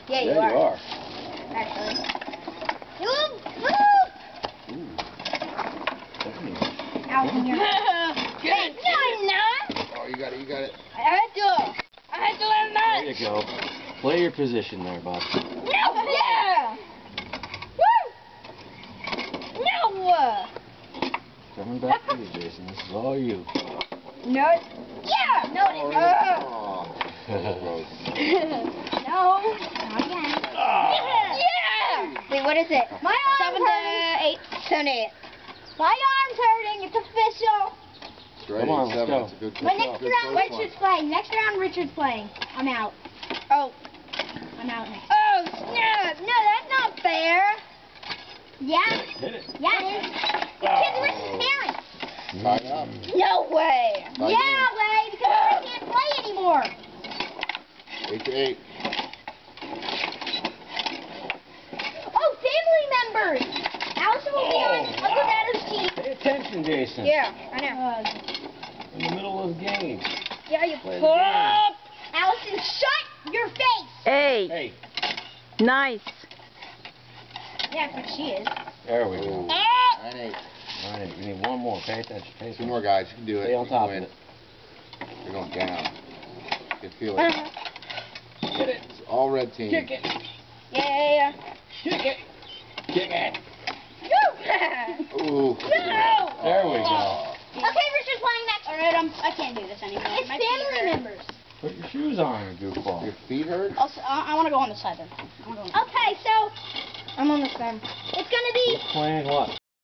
Yeah, you are. Actually. Move! Out in here. Hey, no, I'm not. Oh, you got it, you got it. I had to let him out. There you go. Play your position there, bud. No, yeah! Woo! No! Coming back to you, Jason. This is all you. No. Yeah! No, it isn't. Oh, No. Not again. Yeah! Wait, what is it? My arm's hurting. 7 to 8. My arm's hurting. It's official. Straight Come on, 8-7. let's go. That's a good But next round, Richard's playing. Next round, Richard's playing. I'm out. Oh. I'm out next. Oh, snap. No, that's not fair. Yeah. Hit it. Yeah, it is. It's kids Richard's parents. Tied up. No way. Tied Yeah, way, because I can't play anymore. 8-8. Oh, family members. Allison will be on Uncle Dad's team. Pay attention, Jason. Yeah, I know. In the middle of the game. Yeah, you Play the pull game. up. Allison, shut your face. Hey, Hey. nice. Yeah, that's what she is. There we go. Oh. Ah! 9-8. All right, we need one more. Pay attention. Pay Two attention. more guys. You can do it. Stay on You top can of win. it. You're going down. You can feel it. Get it. It's all red team. Kick it. Yeah. Kick it. Kick it. Ooh. No! There we go. Okay, Richard's playing next. Alright, I can't do this anymore. It's My feet family hurt. members. Put your shoes on, you goofball. Your feet hurt? I want to go on the side then. I wanna go on the Okay, so I'm on the side. It's gonna be Playing what?